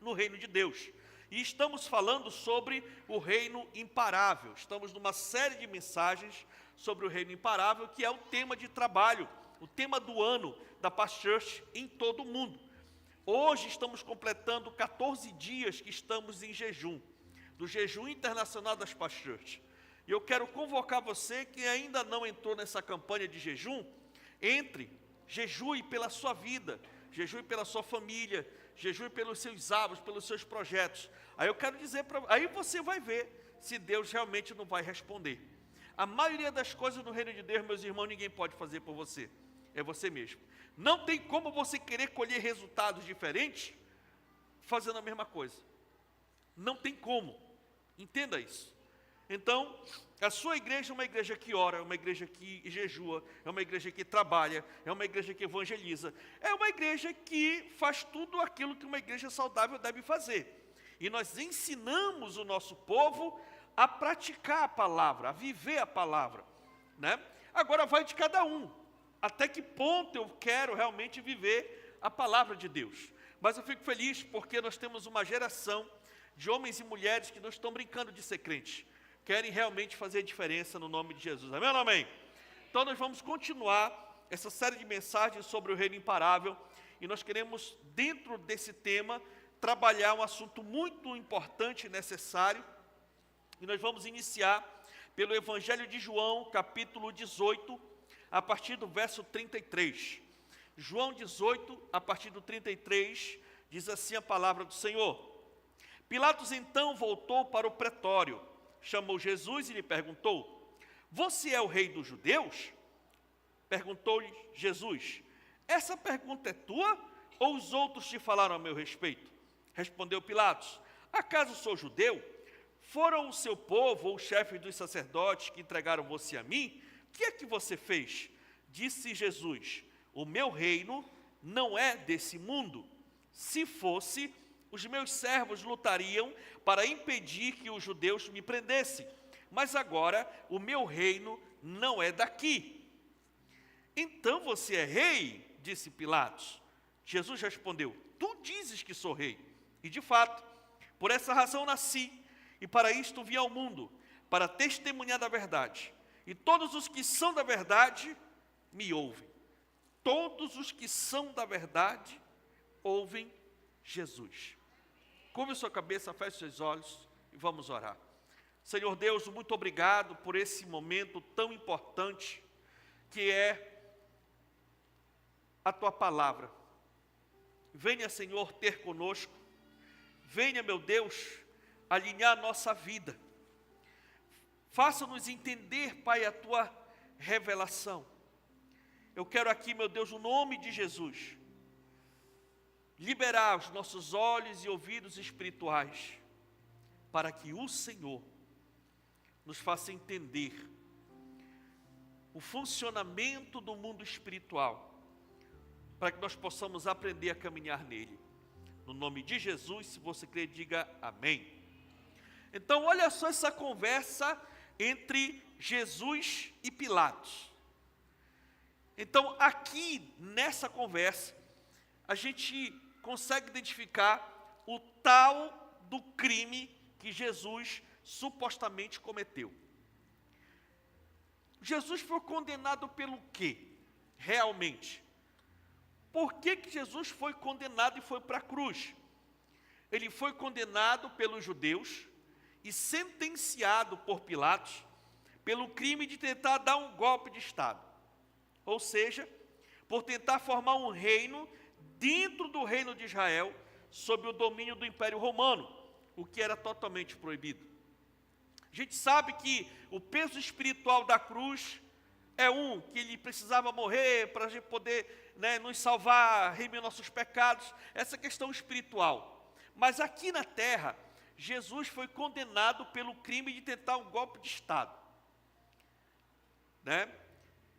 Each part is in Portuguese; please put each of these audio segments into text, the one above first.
no reino de Deus. E estamos falando sobre o reino imparável. Estamos numa série de mensagens sobre o reino imparável, que é o tema de trabalho, o tema do ano da Past Church em todo o mundo. Hoje estamos completando 14 dias que estamos em jejum, do jejum internacional das Past Church. E eu quero convocar você que ainda não entrou nessa campanha de jejum, entre, jejue pela sua vida, jejue pela sua família, jejue pelos seus hábitos, pelos seus projetos. Aí eu quero dizer aí você vai ver se Deus realmente não vai responder. A maioria das coisas no reino de Deus, meus irmãos, ninguém pode fazer por você. É você mesmo. Não tem como você querer colher resultados diferentes fazendo a mesma coisa. Não tem como. Entenda isso. Então, a sua igreja é uma igreja que ora, é uma igreja que jejua, é uma igreja que trabalha, é uma igreja que evangeliza, é uma igreja que faz tudo aquilo que uma igreja saudável deve fazer. E nós ensinamos o nosso povo a praticar a palavra, a viver a palavra, né? Agora vai de cada um, até que ponto eu quero realmente viver a palavra de Deus. Mas eu fico feliz porque nós temos uma geração de homens e mulheres que não estão brincando de ser crentes, querem realmente fazer a diferença no nome de Jesus. Amém ou não amém? Então nós vamos continuar essa série de mensagens sobre o reino imparável, e nós queremos, dentro desse tema, trabalhar um assunto muito importante e necessário, e nós vamos iniciar pelo Evangelho de João, capítulo 18, a partir do verso 33. João 18, a partir do 33, diz assim a palavra do Senhor. Pilatos então voltou para o pretório, chamou Jesus e lhe perguntou: você é o rei dos judeus? Perguntou-lhe Jesus: essa pergunta é tua ou os outros te falaram a meu respeito? Respondeu Pilatos: acaso sou judeu? Foram o seu povo ou os chefes dos sacerdotes que entregaram você a mim? O que é que você fez? Disse Jesus: o meu reino não é desse mundo. Se fosse, os meus servos lutariam para impedir que os judeus me prendessem. Mas agora o meu reino não é daqui. Então você é rei? Disse Pilatos. Jesus respondeu: tu dizes que sou rei. E de fato, por essa razão nasci, e para isto vim ao mundo, para testemunhar da verdade. E todos os que são da verdade me ouvem. Todos os que são da verdade ouvem Jesus. Curve sua cabeça, feche seus olhos e vamos orar. Senhor Deus, muito obrigado por esse momento tão importante que é a Tua palavra. Venha, Senhor, ter conosco. Venha, meu Deus, alinhar a nossa vida. Faça-nos entender, Pai, a Tua revelação. Eu quero aqui, meu Deus, no nome de Jesus, liberar os nossos olhos e ouvidos espirituais, para que o Senhor nos faça entender o funcionamento do mundo espiritual, para que nós possamos aprender a caminhar nele. No nome de Jesus, se você crer, diga amém. Então, olha só essa conversa entre Jesus e Pilatos. Então, aqui nessa conversa, a gente consegue identificar o tal do crime que Jesus supostamente cometeu. Jesus foi condenado pelo quê? Realmente. Por que Jesus foi condenado e foi para a cruz? Ele foi condenado pelos judeus e sentenciado por Pilatos pelo crime de tentar dar um golpe de Estado. Ou seja, por tentar formar um reino dentro do reino de Israel, sob o domínio do Império Romano, o que era totalmente proibido. A gente sabe que o peso espiritual da cruz é que ele precisava morrer para a gente poder, nos salvar, remir nossos pecados, essa questão espiritual. Mas aqui na terra, Jesus foi condenado pelo crime de tentar um golpe de Estado.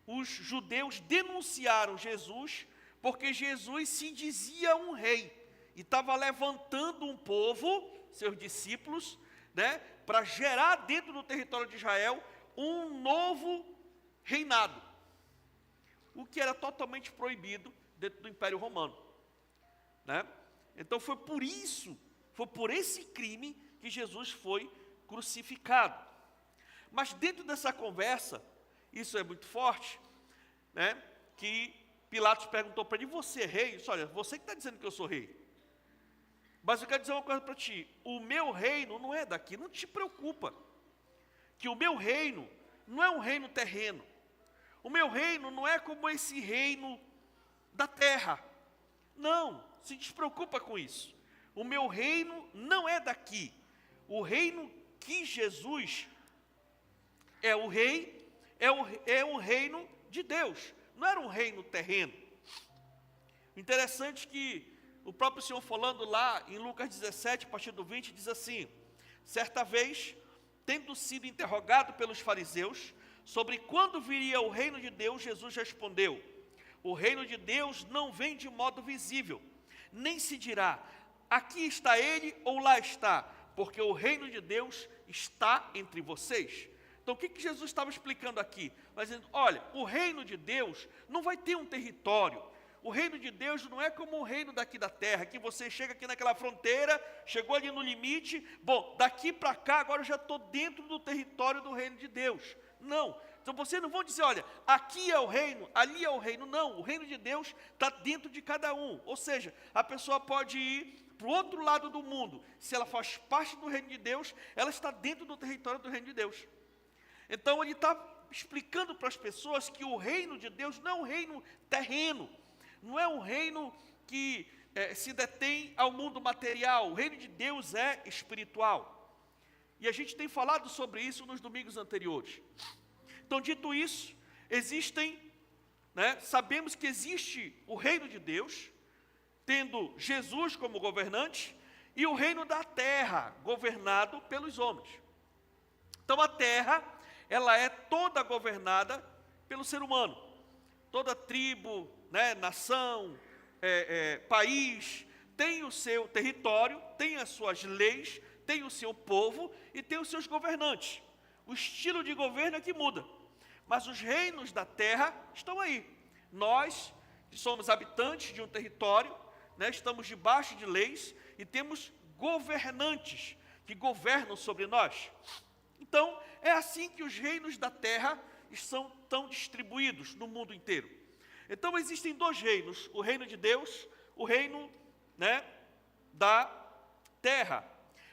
Os judeus denunciaram Jesus porque Jesus se dizia um rei e estava levantando um povo, seus discípulos, para gerar dentro do território de Israel um novo reinado, o que era totalmente proibido dentro do Império Romano. Então foi por isso Foi por esse crime que Jesus foi crucificado. Mas dentro dessa conversa, isso é muito forte, né? Que Pilatos perguntou para ele: você é rei? Disse: olha, você que está dizendo que eu sou rei. Mas eu quero dizer uma coisa para ti: o meu reino não é daqui, não te preocupa. Que o meu reino não é um reino terreno. O meu reino não é como esse reino da terra. Não, se despreocupa com isso. O meu reino não é daqui. O reino que Jesus é o rei, é um reino de Deus. Não era um reino terreno. Interessante que o próprio Senhor falando lá em Lucas 17, a partir do 20, diz assim: certa vez, tendo sido interrogado pelos fariseus sobre quando viria o reino de Deus, Jesus respondeu: o reino de Deus não vem de modo visível, nem se dirá, aqui está ele ou lá está, porque o reino de Deus está entre vocês. Então o que Jesus estava explicando aqui? Mas dizendo: olha, o reino de Deus não vai ter um território. O reino de Deus não é como o reino daqui da terra, que você chega aqui naquela fronteira, chegou ali no limite, bom, daqui para cá agora eu já estou dentro do território do reino de Deus. Não, então vocês não vão dizer: olha, aqui é o reino, ali é o reino. Não, o reino de Deus está dentro de cada um. Ou seja, a pessoa pode ir para o outro lado do mundo. Se ela faz parte do reino de Deus, ela está dentro do território do reino de Deus. Então ele está explicando para as pessoas que o reino de Deus não é um reino terreno, não é um reino que se detém ao mundo material. O reino de Deus é espiritual. E a gente tem falado sobre isso nos domingos anteriores. Então, dito isso, sabemos que existe o reino de Deus, tendo Jesus como governante, e o reino da terra, governado pelos homens. Então, a terra, ela é toda governada pelo ser humano. Toda tribo, nação, país, tem o seu território, tem as suas leis, tem o seu povo e tem os seus governantes. O estilo de governo é que muda, mas os reinos da terra estão aí. Nós, que somos habitantes de um território, estamos debaixo de leis e temos governantes que governam sobre nós. Então, é assim que os reinos da terra estão distribuídos no mundo inteiro. Então, existem dois reinos: o reino de Deus, o reino da terra.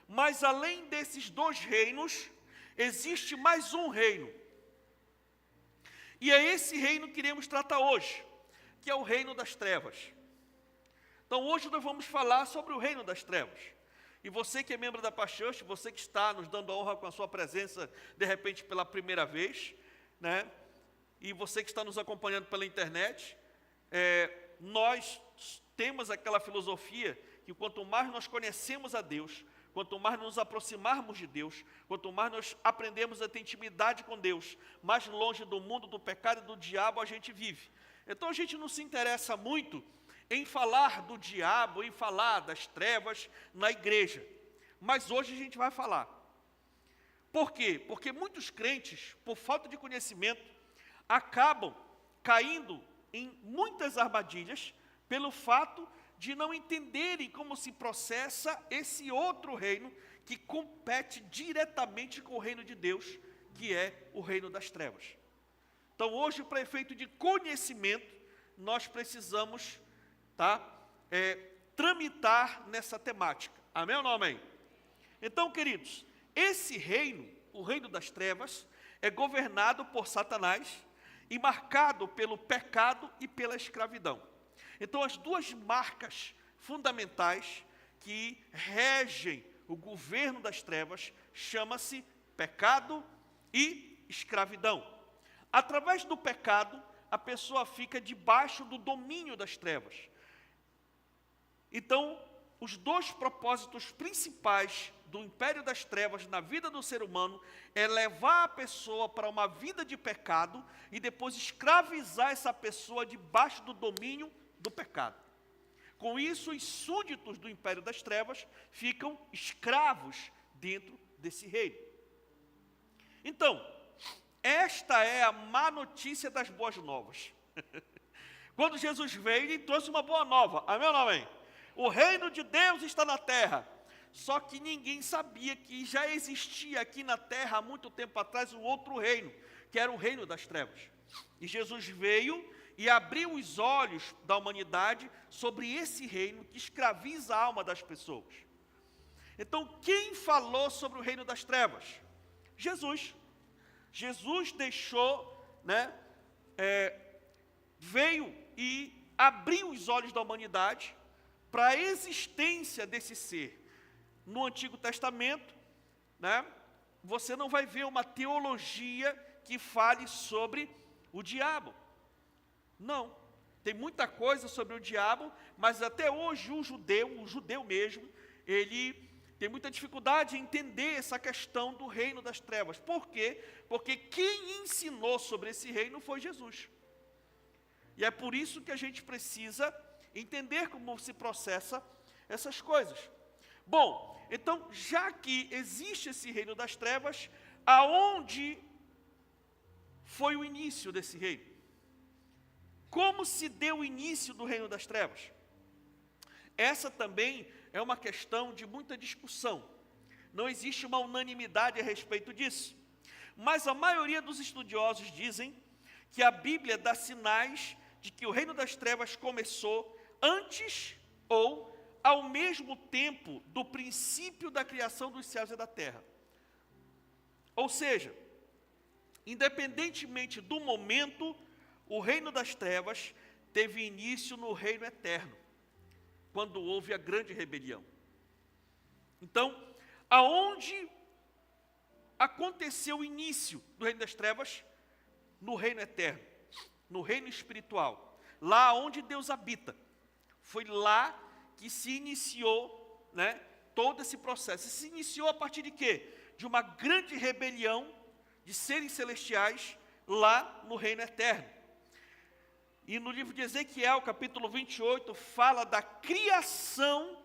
Mas, além desses dois reinos, existe mais um reino. E é esse reino que iremos tratar hoje, que é o reino das trevas. Então, hoje nós vamos falar sobre o reino das trevas. E você que é membro da Pachurch, você que está nos dando a honra com a sua presença, de repente pela primeira vez, e você que está nos acompanhando pela internet, nós temos aquela filosofia que quanto mais nós conhecemos a Deus, quanto mais nos aproximarmos de Deus, quanto mais nós aprendemos a ter intimidade com Deus, mais longe do mundo, do pecado e do diabo a gente vive. Então a gente não se interessa muito em falar do diabo, em falar das trevas na igreja. Mas hoje a gente vai falar. Por quê? Porque muitos crentes, por falta de conhecimento, acabam caindo em muitas armadilhas pelo fato de não entenderem como se processa esse outro reino que compete diretamente com o reino de Deus, que é o reino das trevas. Então hoje, para efeito de conhecimento, nós precisamos tramitar nessa temática. Amém ou não amém? Então, queridos, esse reino, o reino das trevas, é governado por Satanás e marcado pelo pecado e pela escravidão. Então, as duas marcas fundamentais que regem o governo das trevas chama-se pecado e escravidão. Através do pecado, a pessoa fica debaixo do domínio das trevas. Então, os dois propósitos principais do império das trevas na vida do ser humano é levar a pessoa para uma vida de pecado e depois escravizar essa pessoa debaixo do domínio do pecado. Com isso, os súditos do império das trevas ficam escravos dentro desse reino. Então, esta é a má notícia das boas novas. Quando Jesus veio, ele trouxe uma boa nova. Amém ou não amém? O reino de Deus está na terra. só que ninguém sabia que já existia aqui na terra há muito tempo atrás um outro reino, que era o reino das trevas. E Jesus veio e abriu os olhos da humanidade sobre esse reino que escraviza a alma das pessoas. Então, quem falou sobre o reino das trevas? Jesus. Jesus deixou, veio e abriu os olhos da humanidade para a existência desse ser. No Antigo Testamento, você não vai ver uma teologia que fale sobre o diabo. Não, tem muita coisa sobre o diabo, mas até hoje o judeu mesmo, ele tem muita dificuldade em entender essa questão do reino das trevas. Por quê? Porque quem ensinou sobre esse reino foi Jesus. E é por isso que a gente precisa entender como se processa essas coisas. Bom, então, já que existe esse reino das trevas, aonde foi o início desse reino? Como se deu o início do reino das trevas? Essa também é uma questão de muita discussão. Não existe uma unanimidade a respeito disso. Mas a maioria dos estudiosos dizem que a Bíblia dá sinais de que o reino das trevas começou antes ou ao mesmo tempo do princípio da criação dos céus e da terra. Ou seja, independentemente do momento, o reino das trevas teve início no reino eterno, quando houve a grande rebelião. Então, aonde aconteceu o início do reino das trevas? No reino eterno, no reino espiritual, lá onde Deus habita. Foi lá que se iniciou, todo esse processo. Se iniciou a partir de quê? De uma grande rebelião de seres celestiais lá no reino eterno. E no livro de Ezequiel, capítulo 28, fala da criação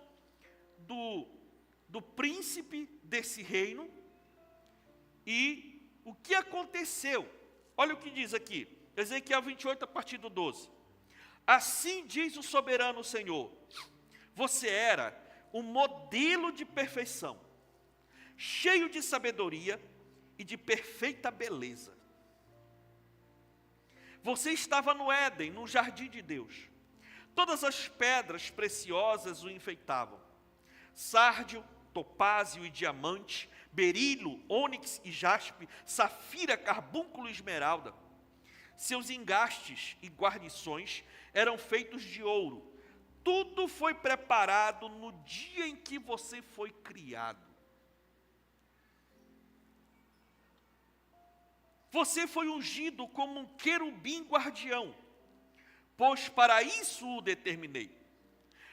do príncipe desse reino e o que aconteceu. Olha o que diz aqui, Ezequiel 28, a partir do 12. Assim diz o soberano Senhor: você era um modelo de perfeição, cheio de sabedoria e de perfeita beleza. Você estava no Éden, no jardim de Deus. Todas as pedras preciosas o enfeitavam: sárdio, topázio e diamante, berilo, ônix e jaspe, safira, carbúnculo e esmeralda. Seus engastes e guarnições eram feitos de ouro. Tudo foi preparado no dia em que você foi criado. Você foi ungido como um querubim guardião, pois para isso o determinei.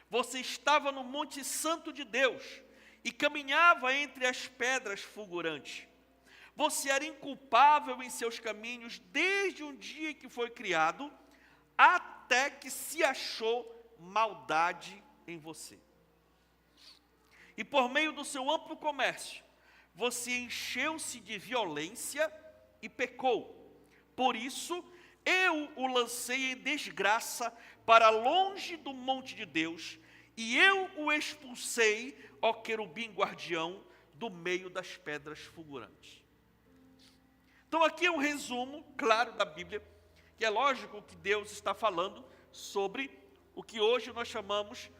Você estava no Monte Santo de Deus e caminhava entre as pedras fulgurantes. Você era inculpável em seus caminhos desde o dia em que foi criado, até que se achou maldade em você. E por meio do seu amplo comércio, você encheu-se de violência e pecou. Por isso, eu o lancei em desgraça para longe do monte de Deus, e eu o expulsei, ó querubim guardião, do meio das pedras fulgurantes. Então aqui é um resumo claro da Bíblia, que é lógico que Deus está falando sobre o que hoje nós chamamos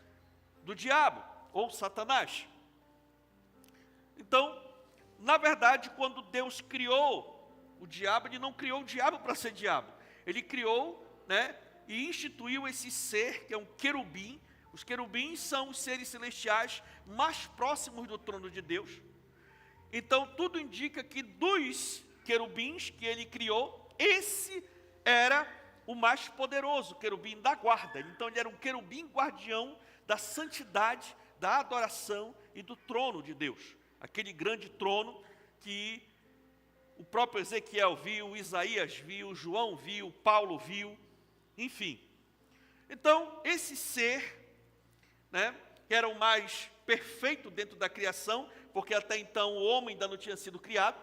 do diabo, ou Satanás. Então, na verdade, quando Deus criou o diabo, Ele não criou o diabo para ser diabo. Ele criou, e instituiu esse ser, que é um querubim. Os querubins são os seres celestiais mais próximos do trono de Deus. Então, tudo indica que dos querubins que Ele criou, esse era o mais poderoso, o querubim da guarda. Então, ele era um querubim guardião da santidade, da adoração e do trono de Deus. Aquele grande trono que o próprio Ezequiel viu, Isaías viu, João viu, Paulo viu, enfim. Então, esse ser, que era o mais perfeito dentro da criação, porque até então o homem ainda não tinha sido criado,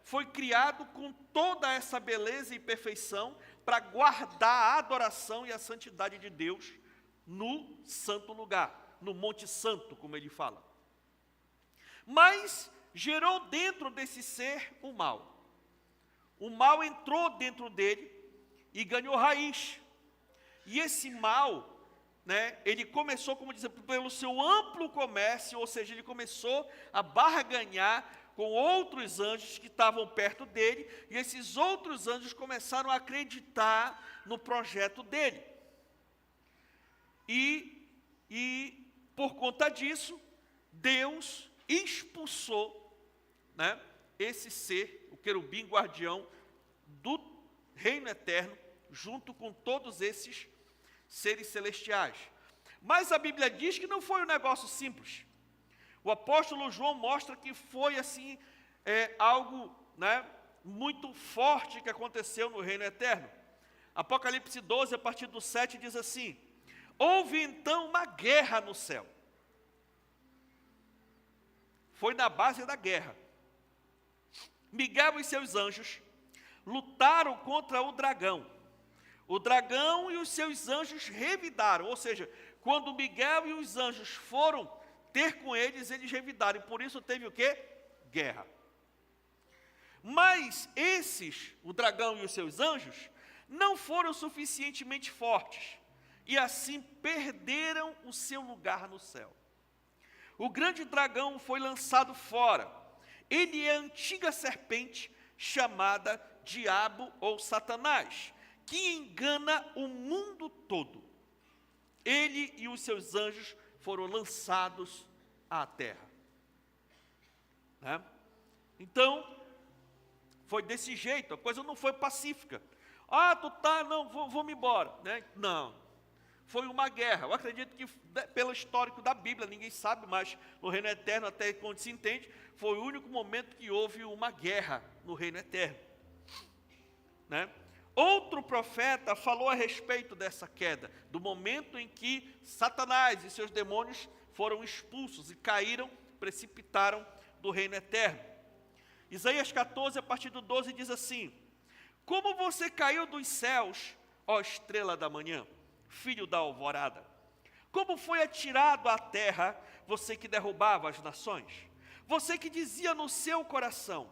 foi criado com toda essa beleza e perfeição para guardar a adoração e a santidade de Deus no santo lugar, no Monte Santo, como ele fala. Mas gerou dentro desse ser o mal. O mal entrou dentro dele e ganhou raiz. E esse mal, ele começou, como dizer, pelo seu amplo comércio, ou seja, ele começou a barganhar com outros anjos que estavam perto dele, e esses outros anjos começaram a acreditar no projeto dele. E por conta disso, Deus expulsou, esse ser, o querubim guardião do reino eterno, junto com todos esses seres celestiais. Mas a Bíblia diz que não foi um negócio simples. O apóstolo João mostra que foi assim, algo muito forte que aconteceu no reino eterno. Apocalipse 12, a partir do 7, diz assim: houve então uma guerra no céu. Foi na base da guerra. Miguel e seus anjos lutaram contra o dragão. O dragão e os seus anjos revidaram, ou seja, quando Miguel e os anjos foram ter com eles, eles revidaram, e por isso teve o quê? Guerra. Mas esses, o dragão e os seus anjos, não foram suficientemente fortes, e assim perderam o seu lugar no céu. O grande dragão foi lançado fora. Ele é a antiga serpente chamada Diabo ou Satanás, que engana o mundo todo. Ele e os seus anjos foram lançados à terra. Então, foi desse jeito, a coisa não foi pacífica. Vou-me embora. Não, foi uma guerra. Eu acredito que, pelo histórico da Bíblia, ninguém sabe, mas no reino eterno, até quando se entende, foi o único momento que houve uma guerra no reino eterno. Outro profeta falou a respeito dessa queda, do momento em que Satanás e seus demônios foram expulsos e caíram, precipitaram do reino eterno. Isaías 14, a partir do 12, diz assim: como você caiu dos céus, ó estrela da manhã, filho da alvorada? Como foi atirado à terra, você que derrubava as nações? Você que dizia no seu coração: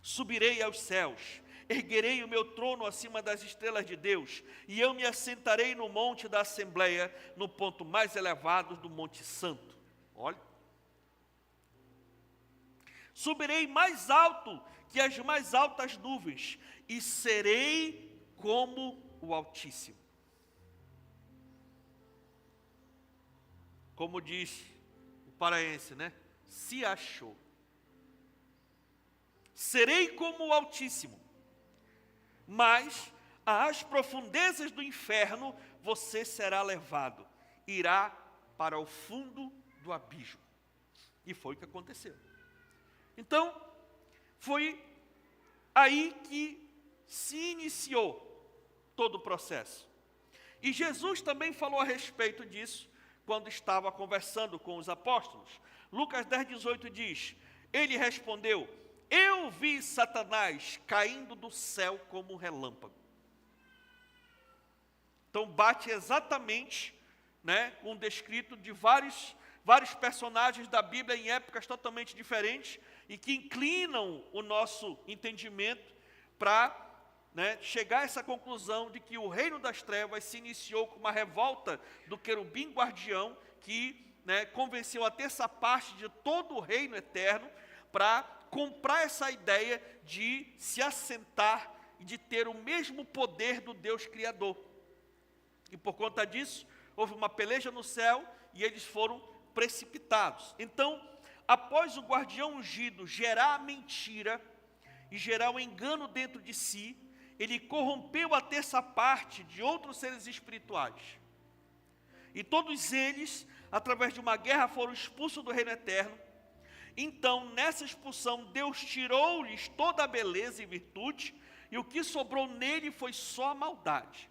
subirei aos céus, erguerei o meu trono acima das estrelas de Deus, e eu me assentarei no monte da Assembleia, no ponto mais elevado do Monte Santo. Olha. Subirei mais alto que as mais altas nuvens, e serei como o Altíssimo. Como diz o paraense, se achou. Serei como o Altíssimo, mas às profundezas do inferno você será levado, irá para o fundo do abismo. E foi o que aconteceu. Então, foi aí que se iniciou todo o processo. E Jesus também falou a respeito disso quando estava conversando com os apóstolos. Lucas 10, 18 diz: ele respondeu: eu vi Satanás caindo do céu como um relâmpago. Então bate exatamente, com um descrito de vários personagens da Bíblia em épocas totalmente diferentes e que inclinam o nosso entendimento para chegar a essa conclusão de que o reino das trevas se iniciou com uma revolta do querubim guardião que convenceu a terça parte de todo o reino eterno para comprar essa ideia de se assentar e de ter o mesmo poder do Deus Criador. E por conta disso, houve uma peleja no céu e eles foram precipitados. Então, após o guardião ungido gerar a mentira e gerar o engano dentro de si, ele corrompeu a terça parte de outros seres espirituais. E todos eles, através de uma guerra, foram expulsos do reino eterno. Então, nessa expulsão, Deus tirou-lhes toda a beleza e virtude, e o que sobrou nele foi só a maldade.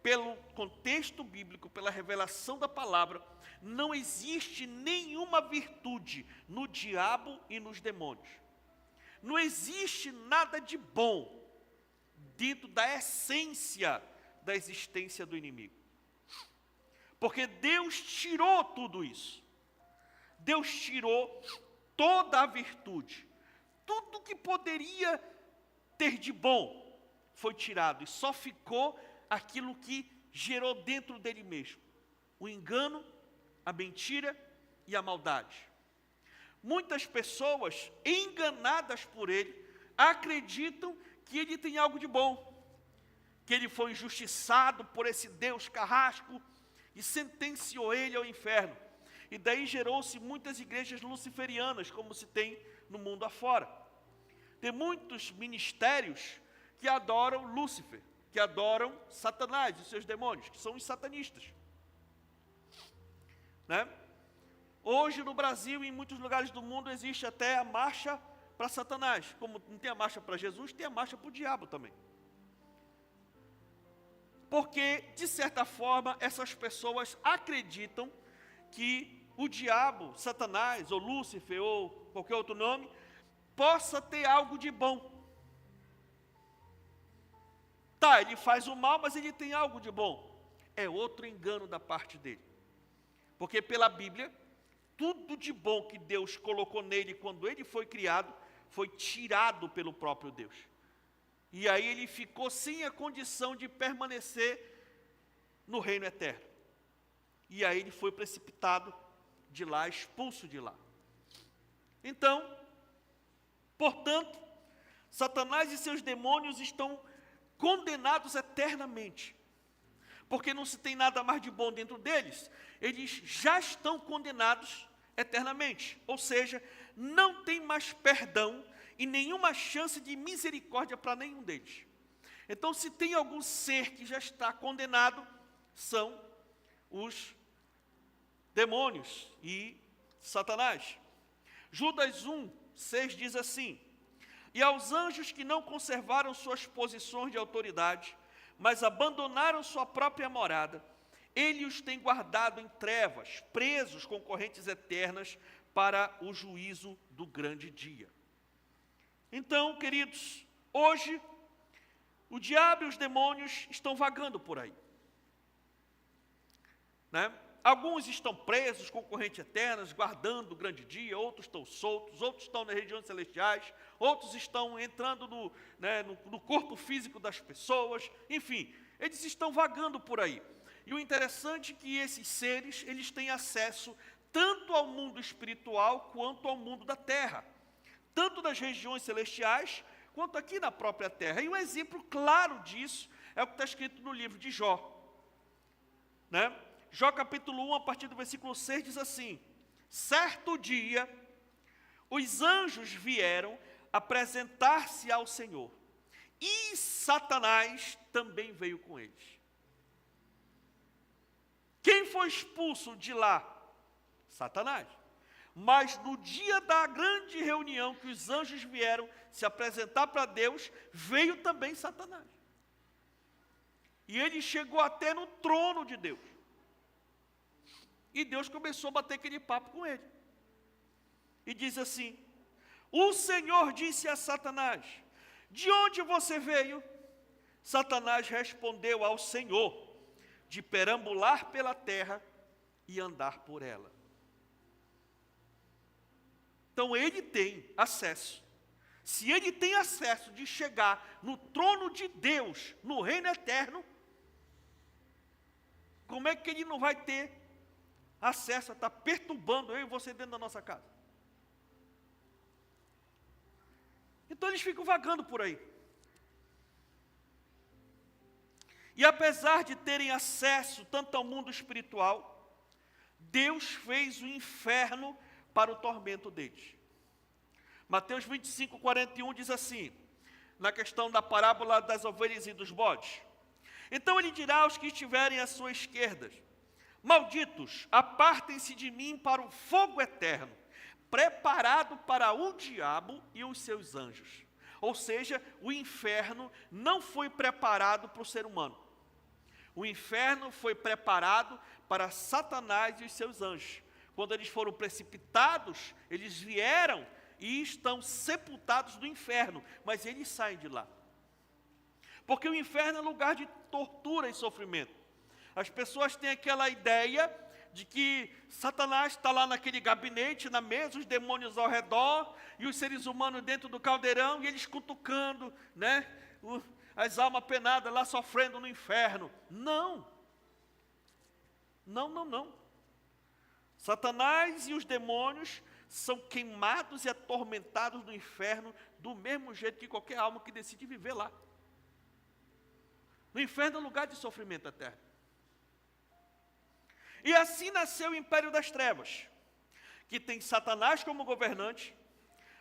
Pelo contexto bíblico, pela revelação da palavra, não existe nenhuma virtude no diabo e nos demônios. Não existe nada de bom dentro da essência da existência do inimigo. Porque Deus tirou tudo isso. Deus tirou toda a virtude. Tudo que poderia ter de bom foi tirado. E só ficou aquilo que gerou dentro dele mesmo. O engano, a mentira e a maldade. Muitas pessoas, enganadas por ele, acreditam que ele tem algo de bom. Que ele foi injustiçado por esse Deus carrasco e sentenciou ele ao inferno. E daí gerou-se muitas igrejas luciferianas, como se tem no mundo afora. Tem muitos ministérios que adoram Lúcifer, que adoram Satanás e seus demônios, que são os satanistas. Né? Hoje no Brasil e em muitos lugares do mundo existe até a marcha para Satanás. Como não tem a marcha para Jesus, tem a marcha para o diabo também. Porque, de certa forma, essas pessoas acreditam que o diabo, Satanás, ou Lúcifer, ou qualquer outro nome, possa ter algo de bom. Tá, ele faz o mal, mas ele tem algo de bom. É outro engano da parte dele. Porque pela Bíblia, tudo de bom que Deus colocou nele quando ele foi criado, foi tirado pelo próprio Deus. E aí ele ficou sem a condição de permanecer no reino eterno. E aí ele foi precipitado de lá, expulso de lá. Então, portanto, Satanás e seus demônios estão condenados eternamente. Porque não se tem nada mais de bom dentro deles, eles já estão condenados eternamente. Ou seja, não tem mais perdão e nenhuma chance de misericórdia para nenhum deles. Então, se tem algum ser que já está condenado, são os demônios e Satanás. Judas 1:6 diz assim: e aos anjos que não conservaram suas posições de autoridade, mas abandonaram sua própria morada, ele os tem guardado em trevas, presos com correntes eternas para o juízo do grande dia. Então, queridos, hoje, o diabo e os demônios estão vagando por aí. Né? Alguns estão presos com correntes eternas, guardando o grande dia, outros estão soltos, outros estão nas regiões celestiais, outros estão entrando no corpo físico das pessoas, enfim, eles estão vagando por aí. E o interessante é que esses seres, eles têm acesso tanto ao mundo espiritual quanto ao mundo da terra, tanto nas regiões celestiais quanto aqui na própria terra. E um exemplo claro disso é o que está escrito no livro de Jó. Né? Jó capítulo 1, a partir do versículo 6, diz assim: certo dia, os anjos vieram apresentar-se ao Senhor, e Satanás também veio com eles. Quem foi expulso de lá? Satanás. Mas no dia da grande reunião que os anjos vieram se apresentar para Deus, veio também Satanás. E ele chegou até no trono de Deus. E Deus começou a bater aquele papo com ele. E diz assim: o Senhor disse a Satanás: de onde você veio? Satanás respondeu ao Senhor: de perambular pela terra e andar por ela. Então ele tem acesso. Se ele tem acesso de chegar no trono de Deus, no reino eterno, como é que ele não vai ter acesso a estar perturbando eu e você dentro da nossa casa? Então eles ficam vagando por aí. E apesar de terem acesso tanto ao mundo espiritual, Deus fez o inferno para o tormento deles. Mateus 25:41 diz assim, na questão da parábola das ovelhas e dos bodes: então ele dirá aos que estiverem à sua esquerda: malditos, apartem-se de mim para o fogo eterno, preparado para o diabo e os seus anjos. Ou seja, o inferno não foi preparado para o ser humano. O inferno foi preparado para Satanás e os seus anjos. Quando eles foram precipitados, eles vieram e estão sepultados no inferno, mas eles saem de lá. Porque o inferno é lugar de tortura e sofrimento. As pessoas têm aquela ideia de que Satanás está lá naquele gabinete, na mesa, os demônios ao redor, e os seres humanos dentro do caldeirão, e eles cutucando, né? As almas penadas lá sofrendo no inferno. Não. Não, não, não. Satanás e os demônios são queimados e atormentados no inferno do mesmo jeito que qualquer alma que decide viver lá. No inferno é lugar de sofrimento eterno. E assim nasceu o império das trevas, que tem Satanás como governante,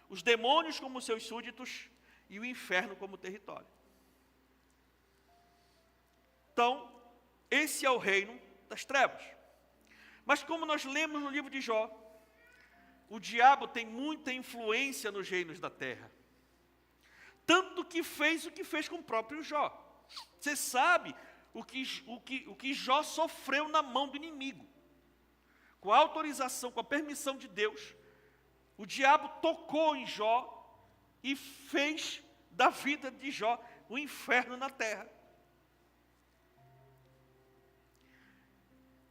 os demônios como seus súditos e o inferno como território. Então, esse é o reino das trevas. Mas como nós lemos no livro de Jó, o diabo tem muita influência nos reinos da terra. Tanto que fez o que fez com o próprio Jó. Você sabe o que Jó sofreu na mão do inimigo. Com a autorização, com a permissão de Deus, o diabo tocou em Jó e fez da vida de Jó um inferno na terra.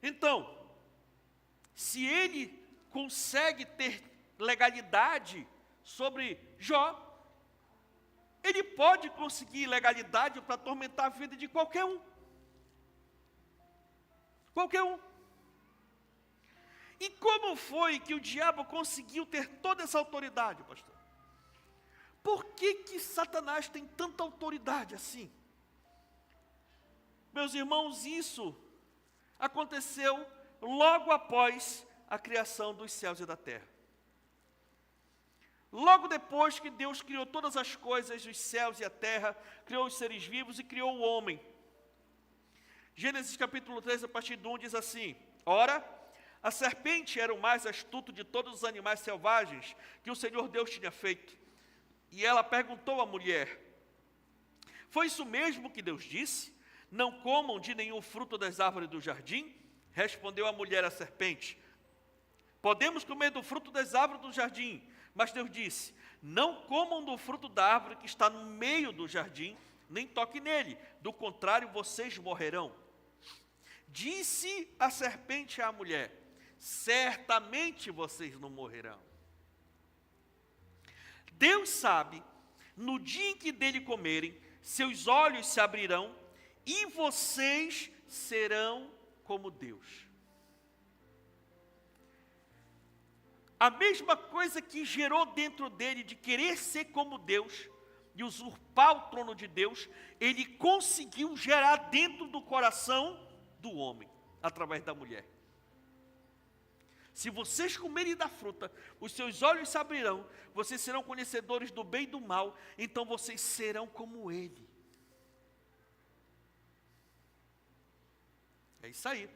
Então, se ele consegue ter legalidade sobre Jó, ele pode conseguir legalidade para atormentar a vida de qualquer um. Qualquer um. E como foi que o diabo conseguiu ter toda essa autoridade, pastor? Por que Satanás tem tanta autoridade assim? Meus irmãos, isso aconteceu logo após a criação dos céus e da terra. Logo depois que Deus criou todas as coisas, os céus e a terra, criou os seres vivos e criou o homem. Gênesis capítulo 3, a partir de 1, diz assim: Ora, a serpente era o mais astuto de todos os animais selvagens que o Senhor Deus tinha feito. E ela perguntou à mulher: Foi isso mesmo que Deus disse? Não comam de nenhum fruto das árvores do jardim? Respondeu a mulher à serpente: Podemos comer do fruto das árvores do jardim. Mas Deus disse: Não comam do fruto da árvore que está no meio do jardim, nem toquem nele, do contrário vocês morrerão. Disse a serpente à mulher: Certamente vocês não morrerão. Deus sabe, no dia em que dele comerem, seus olhos se abrirão e vocês serão como Deus. A mesma coisa que gerou dentro dele de querer ser como Deus e usurpar o trono de Deus, ele conseguiu gerar dentro do coração do homem, através da mulher. Se vocês comerem da fruta, os seus olhos se abrirão, vocês serão conhecedores do bem e do mal, então vocês serão como ele. É isso aí.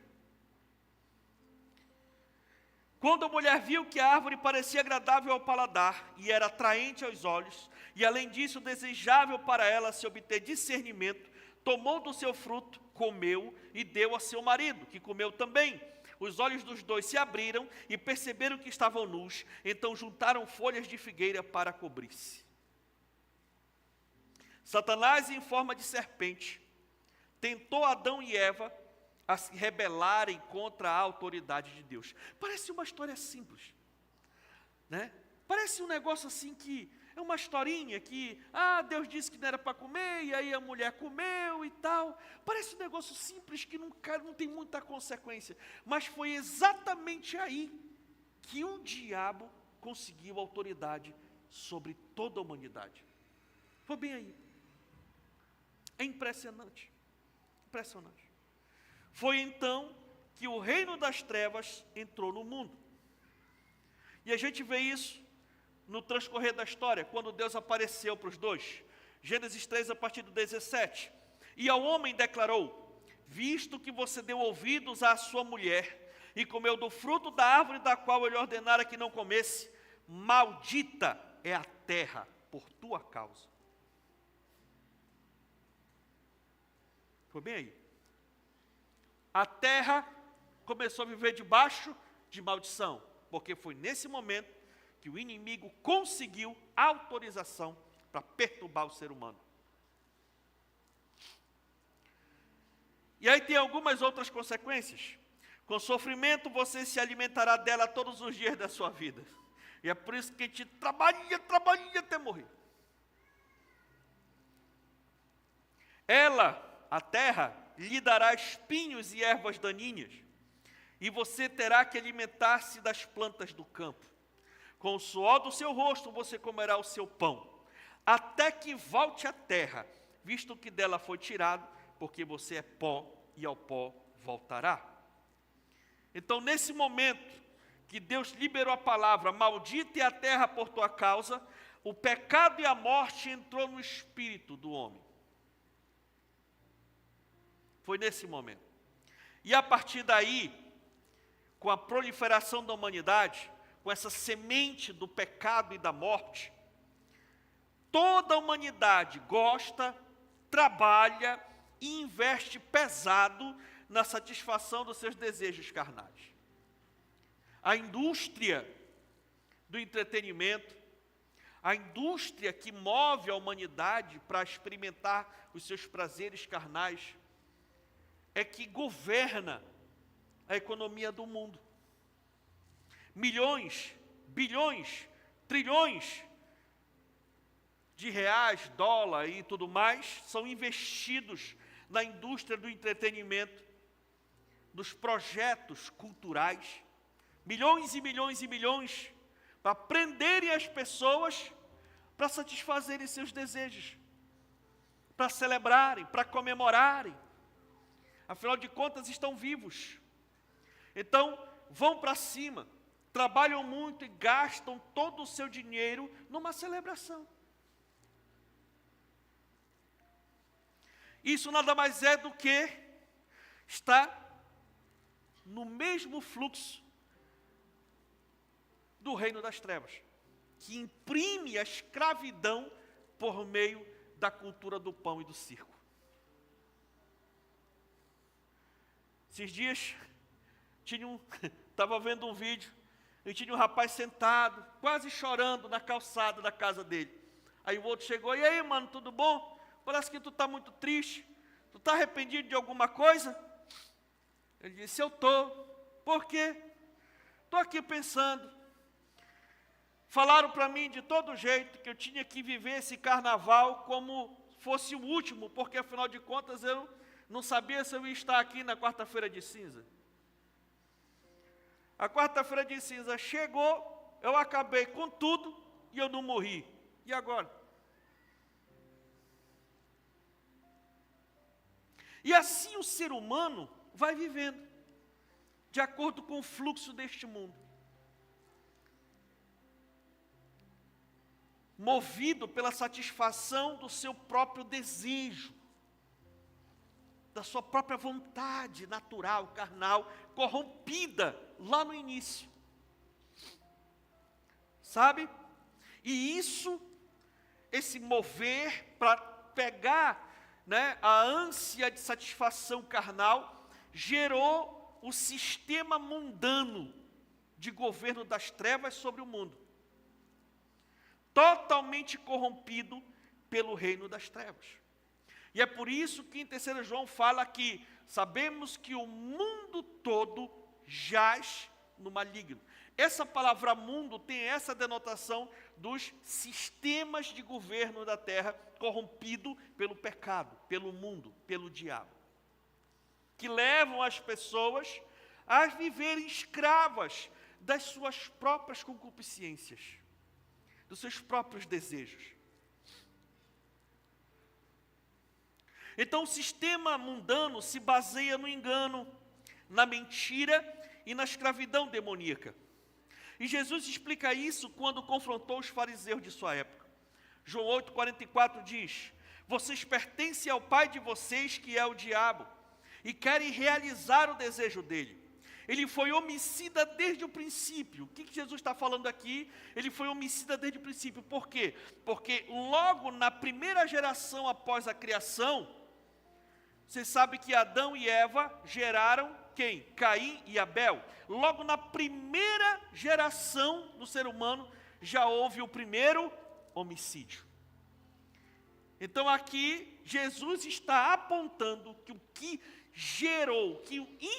Quando a mulher viu que a árvore parecia agradável ao paladar e era atraente aos olhos, e além disso desejável para ela se obter discernimento, tomou do seu fruto, comeu e deu a seu marido, que comeu também. Os olhos dos dois se abriram e perceberam que estavam nus, então juntaram folhas de figueira para cobrir-se. Satanás, em forma de serpente, tentou Adão e Eva a se rebelarem contra a autoridade de Deus. Parece uma história simples, né? Parece um negócio assim que é uma historinha que, Deus disse que não era para comer, e aí a mulher comeu e tal. Parece um negócio simples que não tem muita consequência. Mas foi exatamente aí que o diabo conseguiu autoridade sobre toda a humanidade. Foi bem aí. É impressionante. Impressionante. Foi então que o reino das trevas entrou no mundo. E a gente vê isso no transcorrer da história, quando Deus apareceu para os dois. Gênesis 3, a partir do 17. E ao homem declarou: Visto que você deu ouvidos à sua mulher, e comeu do fruto da árvore da qual ele ordenara que não comesse, maldita é a terra por tua causa. Foi bem aí. A terra começou a viver debaixo de maldição, porque foi nesse momento que o inimigo conseguiu autorização para perturbar o ser humano. E aí tem algumas outras consequências. Com sofrimento você se alimentará dela todos os dias da sua vida. E é por isso que a gente trabalha até morrer. Ela, a terra, lhe dará espinhos e ervas daninhas, e você terá que alimentar-se das plantas do campo. Com o suor do seu rosto você comerá o seu pão, até que volte à terra, visto que dela foi tirado, porque você é pó e ao pó voltará. Então, nesse momento que Deus liberou a palavra, maldita é a terra por tua causa, o pecado e a morte entrou no espírito do homem. Foi nesse momento. E a partir daí, com a proliferação da humanidade, com essa semente do pecado e da morte, toda a humanidade gosta, trabalha e investe pesado na satisfação dos seus desejos carnais. A indústria do entretenimento, a indústria que move a humanidade para experimentar os seus prazeres carnais, é que governa a economia do mundo. Milhões, bilhões, trilhões de reais, dólar e tudo mais são investidos na indústria do entretenimento, nos projetos culturais, milhões e milhões e milhões, para prenderem as pessoas, para satisfazerem seus desejos, para celebrarem, para comemorarem. Afinal de contas, estão vivos. Então, vão para cima, trabalham muito e gastam todo o seu dinheiro numa celebração. Isso nada mais é do que estar no mesmo fluxo do reino das trevas, que imprime a escravidão por meio da cultura do pão e do circo. Esses dias, estava vendo um vídeo, e tinha um rapaz sentado, quase chorando na calçada da casa dele. Aí o outro chegou, e aí, mano, tudo bom? Parece que tu está muito triste, tu está arrependido de alguma coisa? Ele disse, eu estou. Por quê? Estou aqui pensando. Falaram para mim de todo jeito que eu tinha que viver esse carnaval como fosse o último, porque afinal de contas eu não sabia se eu ia estar aqui na quarta-feira de cinza. A quarta-feira de cinza chegou, eu acabei com tudo e eu não morri. E agora? E assim o ser humano vai vivendo, de acordo com o fluxo deste mundo. Movido pela satisfação do seu próprio desejo, da sua própria vontade natural, carnal, corrompida lá no início. Sabe? E isso, esse mover para pegar, a ânsia de satisfação carnal, gerou o sistema mundano de governo das trevas sobre o mundo, totalmente corrompido pelo reino das trevas. E é por isso que em 3 João fala que sabemos que o mundo todo jaz no maligno. Essa palavra mundo tem essa denotação dos sistemas de governo da terra corrompido pelo pecado, pelo mundo, pelo diabo, que levam as pessoas a viverem escravas das suas próprias concupiscências, dos seus próprios desejos. Então o sistema mundano se baseia no engano, na mentira e na escravidão demoníaca. E Jesus explica isso quando confrontou os fariseus de sua época. João 8,44 diz: vocês pertencem ao pai de vocês, que é o diabo, e querem realizar o desejo dele. Ele foi homicida desde o princípio. O que Jesus está falando aqui? Ele foi homicida desde o princípio. Por quê? Porque logo na primeira geração após a criação, você sabe que Adão e Eva geraram quem? Caim e Abel. Logo na primeira geração do ser humano, já houve o primeiro homicídio. Então aqui, Jesus está apontando que o que gerou, que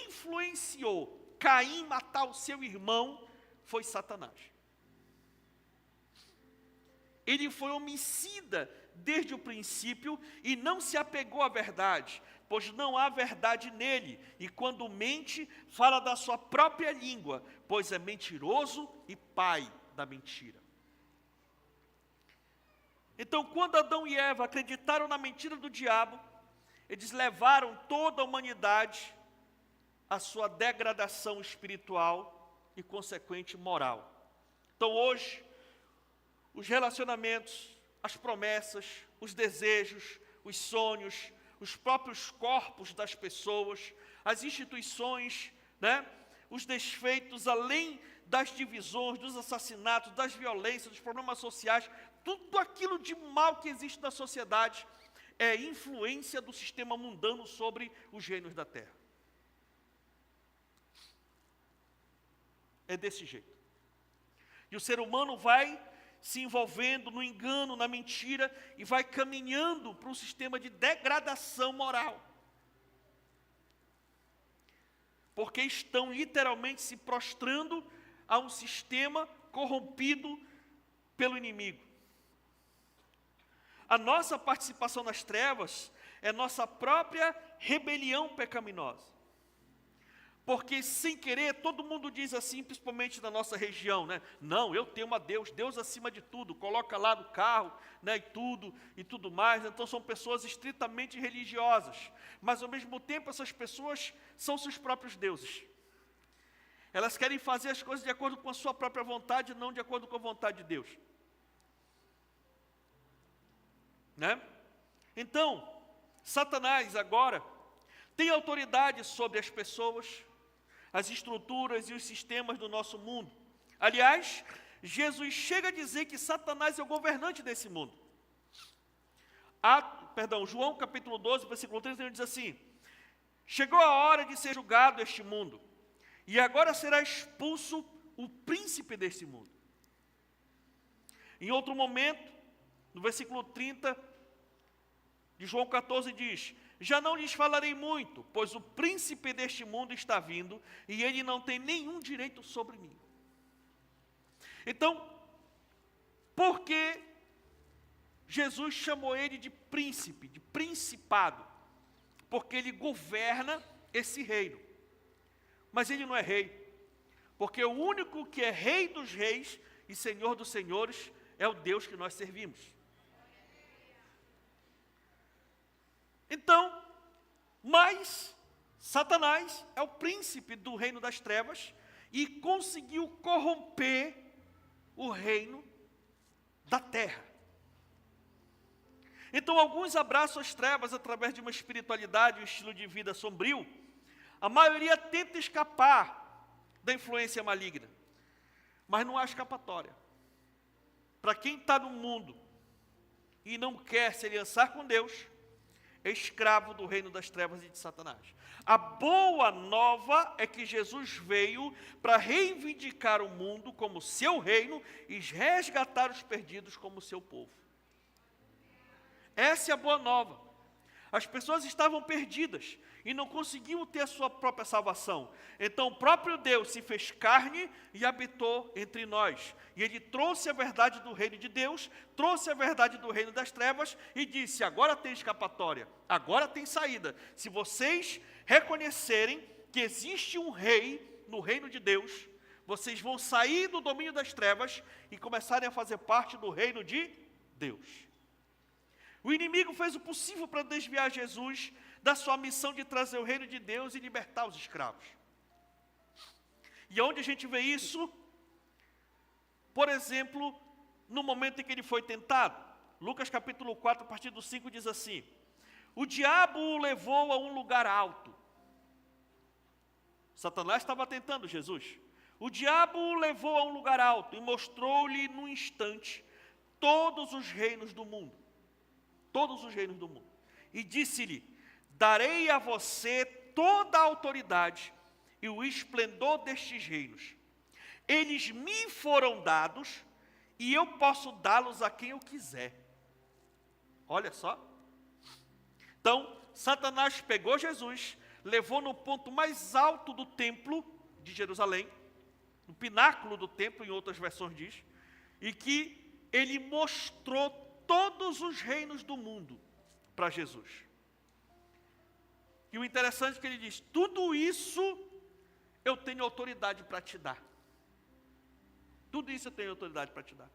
influenciou Caim matar o seu irmão, foi Satanás. Ele foi homicida desde o princípio e não se apegou à verdade, pois não há verdade nele, e quando mente, fala da sua própria língua, pois é mentiroso e pai da mentira. Então, quando Adão e Eva acreditaram na mentira do diabo, eles levaram toda a humanidade à sua degradação espiritual e consequente moral. Então, hoje, os relacionamentos, as promessas, os desejos, os sonhos, os próprios corpos das pessoas, as instituições, os desfeitos, além das divisões, dos assassinatos, das violências, dos problemas sociais, tudo aquilo de mal que existe na sociedade é influência do sistema mundano sobre os reinos da terra. É desse jeito. E o ser humano vai se envolvendo no engano, na mentira, e vai caminhando para um sistema de degradação moral. Porque estão literalmente se prostrando a um sistema corrompido pelo inimigo. A nossa participação nas trevas é nossa própria rebelião pecaminosa. Porque sem querer, todo mundo diz assim, principalmente na nossa região, Não, eu temo a Deus, Deus acima de tudo, coloca lá no carro, e tudo mais. Então são pessoas estritamente religiosas, mas ao mesmo tempo essas pessoas são seus próprios deuses. Elas querem fazer as coisas de acordo com a sua própria vontade, não de acordo com a vontade de Deus. Então, Satanás agora tem autoridade sobre as pessoas, as estruturas e os sistemas do nosso mundo. Aliás, Jesus chega a dizer que Satanás é o governante desse mundo. João capítulo 12, versículo 3, ele diz assim: chegou a hora de ser julgado este mundo, e agora será expulso o príncipe deste mundo. Em outro momento, no versículo 30 de João 14 diz: já não lhes falarei muito, pois o príncipe deste mundo está vindo, e ele não tem nenhum direito sobre mim. Então, por que Jesus chamou ele de príncipe, de principado? Porque ele governa esse reino. Mas ele não é rei, porque o único que é rei dos reis e senhor dos senhores é o Deus que nós servimos. Então, mas Satanás é o príncipe do reino das trevas e conseguiu corromper o reino da terra. Então, alguns abraçam as trevas através de uma espiritualidade, um estilo de vida sombrio. A maioria tenta escapar da influência maligna, mas não há escapatória. Para quem está no mundo e não quer se aliançar com Deus, é escravo do reino das trevas e de Satanás. A boa nova é que Jesus veio para reivindicar o mundo como seu reino e resgatar os perdidos como seu povo. Essa é a boa nova. As pessoas estavam perdidas e não conseguiam ter a sua própria salvação. Então o próprio Deus se fez carne e habitou entre nós. E Ele trouxe a verdade do reino de Deus, trouxe a verdade do reino das trevas e disse: agora tem escapatória, agora tem saída. Se vocês reconhecerem que existe um rei no reino de Deus, vocês vão sair do domínio das trevas e começarem a fazer parte do reino de Deus. O inimigo fez o possível para desviar Jesus da sua missão de trazer o reino de Deus e libertar os escravos. E onde a gente vê isso? Por exemplo, no momento em que ele foi tentado. Lucas capítulo 4, a partir do 5, diz assim: o diabo o levou a um lugar alto. Satanás estava tentando Jesus. O diabo o levou a um lugar alto e mostrou-lhe num instante todos os reinos do mundo. Todos os reinos do mundo. E disse-lhe: darei a você toda a autoridade e o esplendor destes reinos. Eles me foram dados e eu posso dá-los a quem eu quiser. Olha só. Então, Satanás pegou Jesus, levou no ponto mais alto do templo de Jerusalém, no pináculo do templo, em outras versões diz, e que ele mostrou todos os reinos do mundo para Jesus. E o interessante é que ele diz, tudo isso eu tenho autoridade para te dar. Tudo isso eu tenho autoridade para te dar.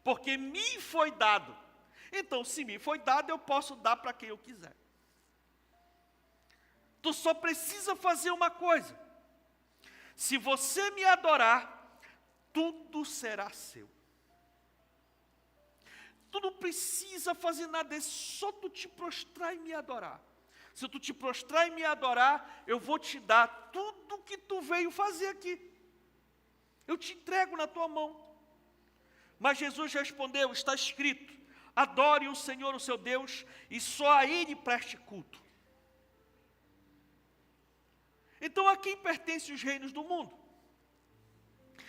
Porque me foi dado. Então, se me foi dado, eu posso dar para quem eu quiser. Tu só precisa fazer uma coisa. Se você me adorar, tudo será seu. Tu não precisa fazer nada, é só tu te prostrar e me adorar. Se tu te prostrar e me adorar, eu vou te dar tudo que tu veio fazer aqui. Eu te entrego na tua mão. Mas Jesus respondeu, está escrito, adore o Senhor, o seu Deus, e só a Ele preste culto. Então a quem pertencem os reinos do mundo?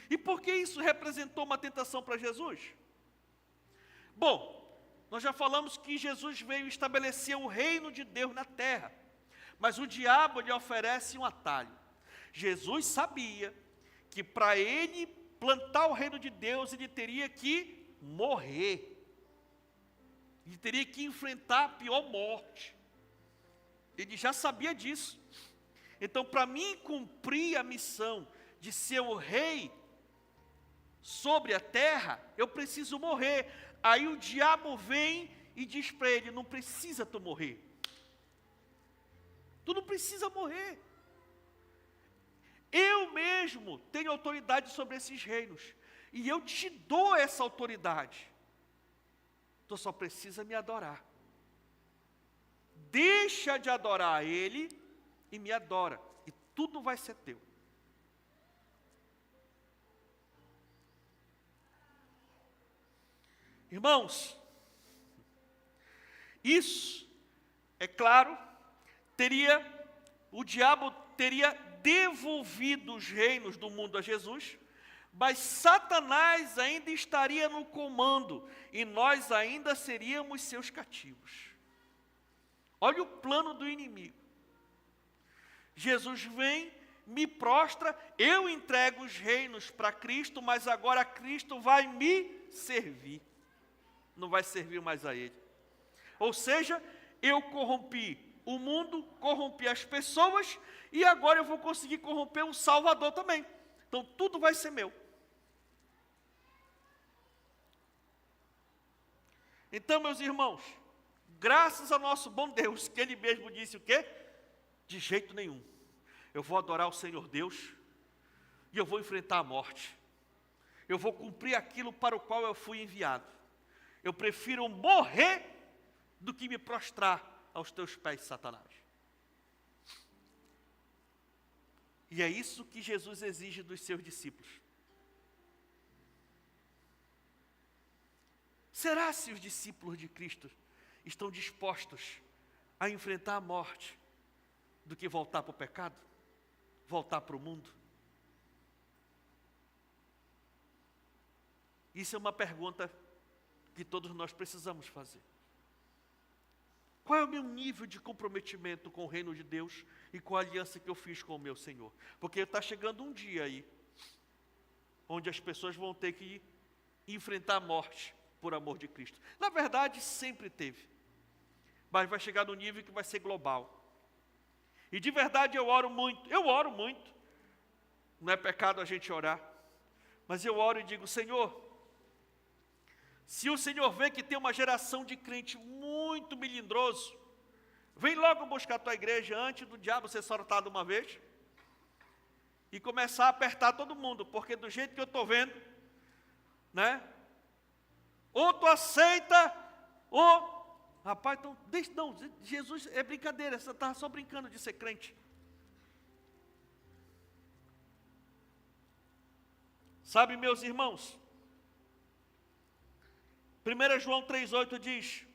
E por que isso representou uma tentação para Jesus? Bom, nós já falamos que Jesus veio estabelecer o reino de Deus na terra, mas o diabo lhe oferece um atalho. Jesus sabia que para ele plantar o reino de Deus, ele teria que morrer. Ele teria que enfrentar a pior morte. Ele já sabia disso. Então, para mim cumprir a missão de ser o rei sobre a terra, eu preciso morrer. Aí o diabo vem e diz para ele, não precisa tu morrer. Tu não precisa morrer. Eu mesmo tenho autoridade sobre esses reinos. E eu te dou essa autoridade. Tu só precisa me adorar. Deixa de adorar a Ele e me adora. E tudo vai ser teu. Irmãos, isso, é claro, o diabo teria devolvido os reinos do mundo a Jesus, mas Satanás ainda estaria no comando e nós ainda seríamos seus cativos. Olha o plano do inimigo. Jesus vem, me prostra, eu entrego os reinos para Cristo, mas agora Cristo vai me servir. Não vai servir mais a Ele. Ou seja, eu corrompi o mundo, corrompi as pessoas, e agora eu vou conseguir corromper um Salvador também. Então tudo vai ser meu. Então, meus irmãos, graças ao nosso bom Deus, que Ele mesmo disse o quê? De jeito nenhum. Eu vou adorar o Senhor Deus, e eu vou enfrentar a morte. Eu vou cumprir aquilo para o qual eu fui enviado. Eu prefiro morrer do que me prostrar aos teus pés, Satanás. E é isso que Jesus exige dos seus discípulos. Será se os discípulos de Cristo estão dispostos a enfrentar a morte do que voltar para o pecado? Voltar para o mundo? Isso é uma pergunta que todos nós precisamos fazer. Qual é o meu nível de comprometimento com o reino de Deus e com a aliança que eu fiz com o meu Senhor? Porque está chegando um dia aí, onde as pessoas vão ter que enfrentar a morte por amor de Cristo. Na verdade, sempre teve. Mas vai chegar no nível que vai ser global. E de verdade eu oro muito. Não é pecado a gente orar. Mas eu oro e digo, Senhor, se o Senhor vê que tem uma geração de crente muito melindroso, vem logo buscar a tua igreja antes do diabo ser soltado uma vez e começar a apertar todo mundo, porque do jeito que eu estou vendo, né? Ou tu aceita, ou... Rapaz, então, não, Jesus é brincadeira, você está só brincando de ser crente. Sabe, meus irmãos, 1 João 3,8 diz,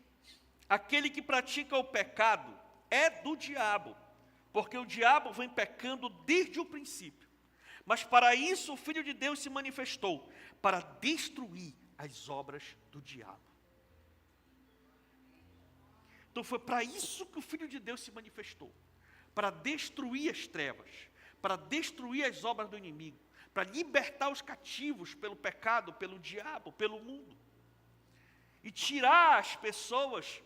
aquele que pratica o pecado é do diabo, porque o diabo vem pecando desde o princípio. Mas para isso o Filho de Deus se manifestou, para destruir as obras do diabo. Então foi para isso que o Filho de Deus se manifestou, para destruir as trevas, para destruir as obras do inimigo, para libertar os cativos pelo pecado, pelo diabo, pelo mundo, e tirar as pessoas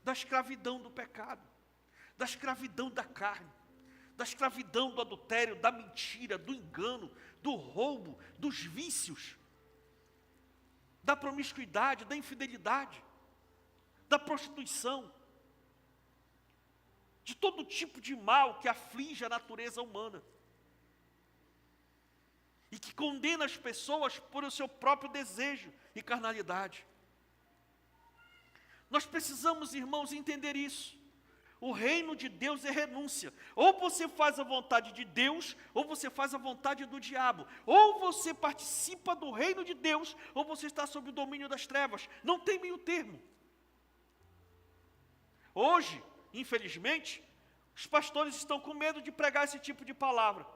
da escravidão do pecado, da escravidão da carne, da escravidão do adultério, da mentira, do engano, do roubo, dos vícios, da promiscuidade, da infidelidade, da prostituição, de todo tipo de mal que aflige a natureza humana e que condena as pessoas por o seu próprio desejo e carnalidade. Nós precisamos, irmãos, entender isso. O reino de Deus é renúncia. Ou você faz a vontade de Deus, ou você faz a vontade do diabo. Ou você participa do reino de Deus, ou você está sob o domínio das trevas. Não tem meio termo. Hoje, infelizmente, os pastores estão com medo de pregar esse tipo de palavra.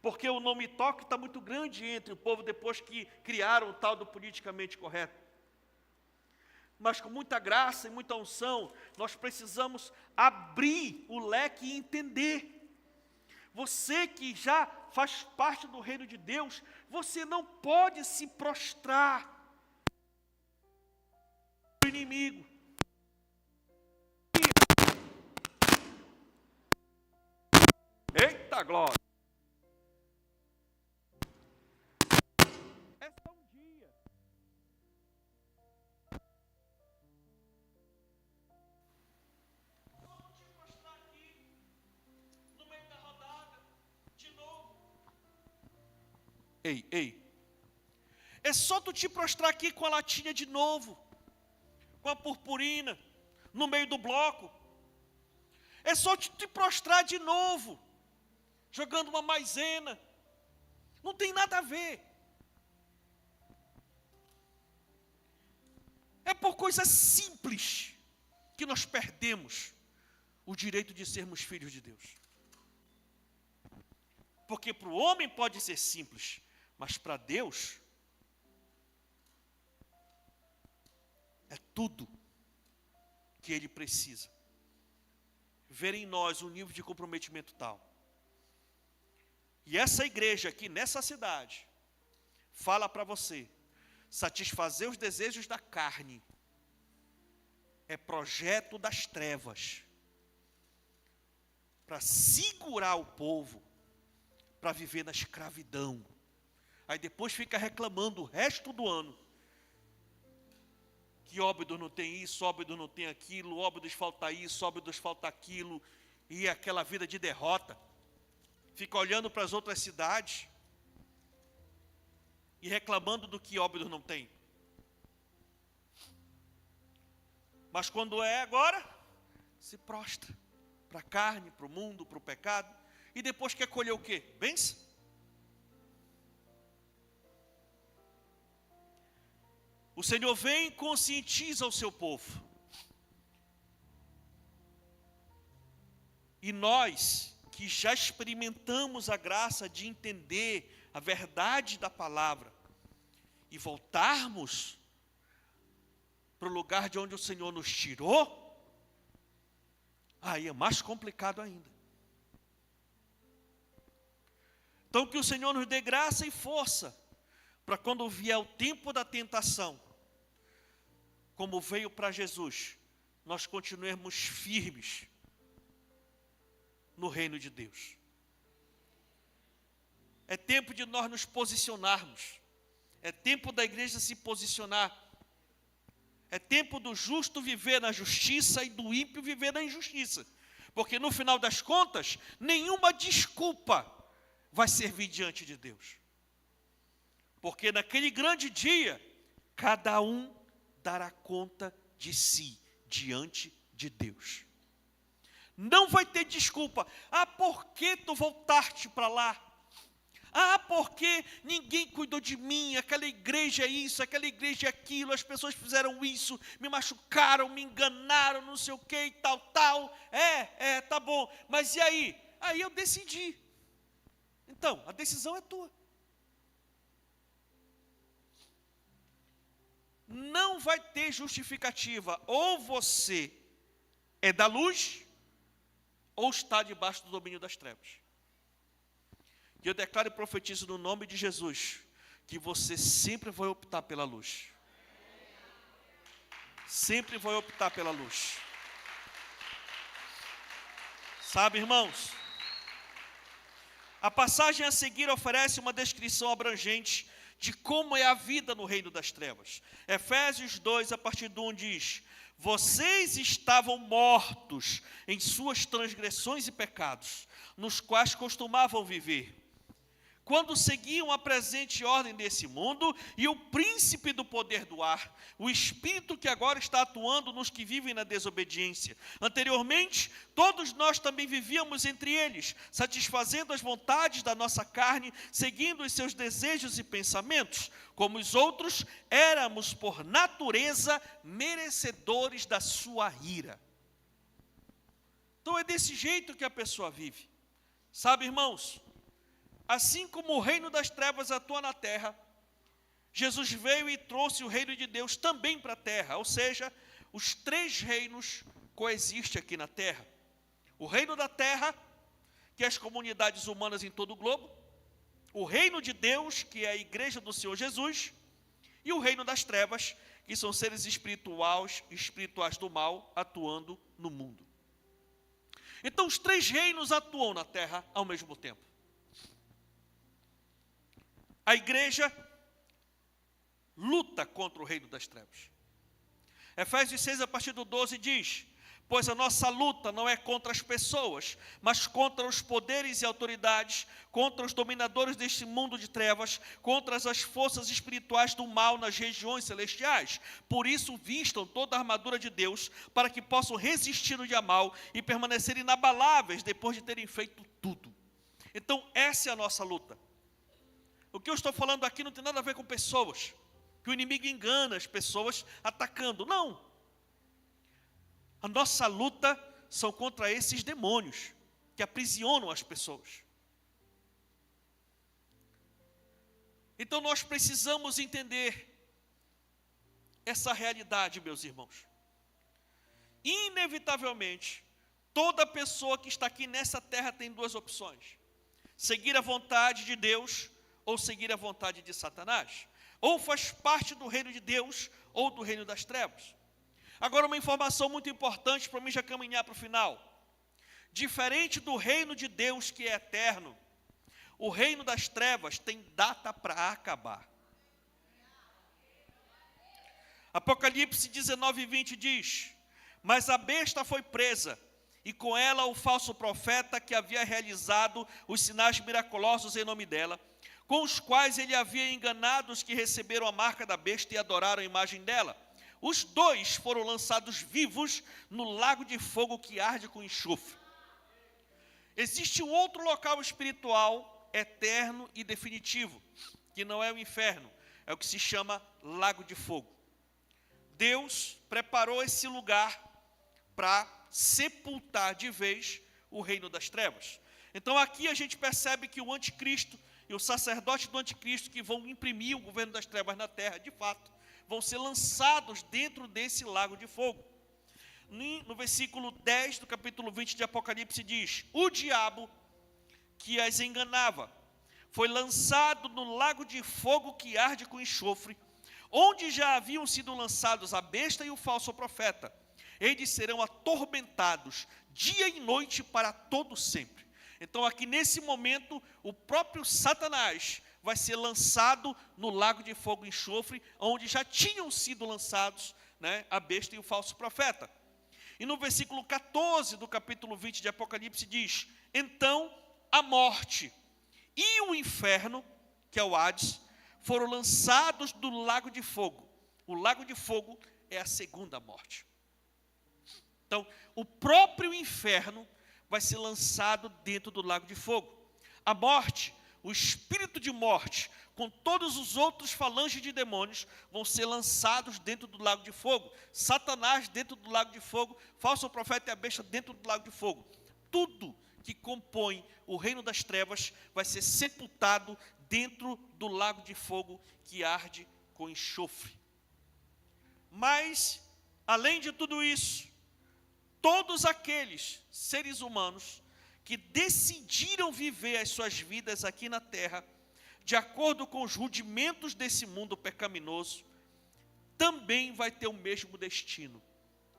Porque o nome toque está muito grande entre o povo depois que criaram o tal do politicamente correto. Mas com muita graça e muita unção, nós precisamos abrir o leque e entender. Você que já faz parte do reino de Deus, você não pode se prostrar para o inimigo. Eita glória! É só um dia. Vamos te mostrar aqui, no meio da rodada, de novo. Ei. É só tu te prostrar aqui com a latinha de novo, com a purpurina, no meio do bloco. É só te prostrar de novo, jogando uma maisena. Não tem nada a ver. É por coisas simples que nós perdemos o direito de sermos filhos de Deus. Porque para o homem pode ser simples, mas para Deus é tudo que Ele precisa. Ver em nós um nível de comprometimento tal. E essa igreja aqui, nessa cidade, fala para você, satisfazer os desejos da carne é projeto das trevas, para segurar o povo, para viver na escravidão. Aí depois fica reclamando o resto do ano, que Óbidos não tem isso, Óbidos não tem aquilo, Óbidos falta isso, Óbidos falta aquilo, e aquela vida de derrota. Fica olhando para as outras cidades e reclamando do que Óbidos não tem. Mas quando é agora, se prostra para a carne, para o mundo, para o pecado, e depois quer colher o quê? Bênção? O Senhor vem e conscientiza o seu povo. E nós, que já experimentamos a graça de entender a verdade da palavra, e voltarmos para o lugar de onde o Senhor nos tirou, aí é mais complicado ainda. Então que o Senhor nos dê graça e força, para quando vier o tempo da tentação, como veio para Jesus, nós continuemos firmes no reino de Deus. É tempo de nós nos posicionarmos. É tempo da igreja se posicionar. É tempo do justo viver na justiça e do ímpio viver na injustiça. Porque no final das contas, nenhuma desculpa vai servir diante de Deus. Porque naquele grande dia, cada um dará conta de si diante de Deus. Não vai ter desculpa. Ah, por que tu voltaste para lá? Ah, porque ninguém cuidou de mim, aquela igreja é isso, aquela igreja é aquilo, as pessoas fizeram isso, me machucaram, me enganaram, não sei o que e tal. Tá bom, mas e aí? Aí eu decidi. Então, a decisão é tua. Não vai ter justificativa. Ou você é da luz, ou está debaixo do domínio das trevas. E eu declaro e profetizo no nome de Jesus, que você sempre vai optar pela luz. Sempre vai optar pela luz. Sabe, irmãos, a passagem a seguir oferece uma descrição abrangente de como é a vida no reino das trevas. Efésios 2, a partir do 1 diz: vocês estavam mortos em suas transgressões e pecados, nos quais costumavam viver, quando seguiam a presente ordem desse mundo e o príncipe do poder do ar, o espírito que agora está atuando nos que vivem na desobediência. Anteriormente, todos nós também vivíamos entre eles, satisfazendo as vontades da nossa carne, seguindo os seus desejos e pensamentos. Como os outros, éramos por natureza merecedores da sua ira. Então é desse jeito que a pessoa vive. Sabe, irmãos? Assim como o reino das trevas atua na terra, Jesus veio e trouxe o reino de Deus também para a terra. Ou seja, os três reinos coexistem aqui na terra. O reino da terra, que é as comunidades humanas em todo o globo. O reino de Deus, que é a igreja do Senhor Jesus. E o reino das trevas, que são seres espirituais do mal atuando no mundo. Então os três reinos atuam na terra ao mesmo tempo. A igreja luta contra o reino das trevas. Efésios 6, a partir do 12, diz: pois a nossa luta não é contra as pessoas, mas contra os poderes e autoridades, contra os dominadores deste mundo de trevas, contra as forças espirituais do mal nas regiões celestiais. Por isso vistam toda a armadura de Deus, para que possam resistir no dia mal e permanecer inabaláveis depois de terem feito tudo. Então essa é a nossa luta. O que eu estou falando aqui não tem nada a ver com pessoas, que o inimigo engana as pessoas atacando. Não. A nossa luta são contra esses demônios que aprisionam as pessoas. Então nós precisamos entender essa realidade, meus irmãos. Inevitavelmente, toda pessoa que está aqui nessa terra tem duas opções: seguir a vontade de Deus ou seguir a vontade de Satanás. Ou faz parte do reino de Deus ou do reino das trevas. Agora, uma informação muito importante para mim já caminhar para o final. Diferente do reino de Deus, que é eterno, o reino das trevas tem data para acabar. Apocalipse 19, 20 diz: mas a besta foi presa, e com ela o falso profeta que havia realizado os sinais miraculosos em nome dela, com os quais ele havia enganado os que receberam a marca da besta e adoraram a imagem dela. Os dois foram lançados vivos no lago de fogo que arde com enxofre. Existe um outro local espiritual, eterno e definitivo, que não é o inferno, é o que se chama lago de fogo. Deus preparou esse lugar para sepultar de vez o reino das trevas. Então aqui a gente percebe que o anticristo e o sacerdote do anticristo, que vão imprimir o governo das trevas na terra, de fato, vão ser lançados dentro desse lago de fogo. No versículo 10 do capítulo 20 de Apocalipse diz: o diabo que as enganava foi lançado no lago de fogo que arde com enxofre, onde já haviam sido lançados a besta e o falso profeta. Eles serão atormentados dia e noite para todo sempre. Então aqui nesse momento, o próprio Satanás vai ser lançado no lago de fogo e enxofre, onde já tinham sido lançados, a besta e o falso profeta. E no versículo 14 do capítulo 20 de Apocalipse diz: então a morte e o inferno, que é o Hades, foram lançados do lago de fogo. O lago de fogo é a segunda morte. Então, o próprio inferno vai ser lançado dentro do lago de fogo. A morte, o espírito de morte, com todos os outros falanges de demônios, vão ser lançados dentro do lago de fogo. Satanás dentro do lago de fogo, falso profeta e a besta dentro do lago de fogo. Tudo que compõe o reino das trevas vai ser sepultado dentro do lago de fogo que arde com enxofre. Mas, além de tudo isso, todos aqueles seres humanos que decidiram viver as suas vidas aqui na terra, de acordo com os rudimentos desse mundo pecaminoso, também vai ter o mesmo destino,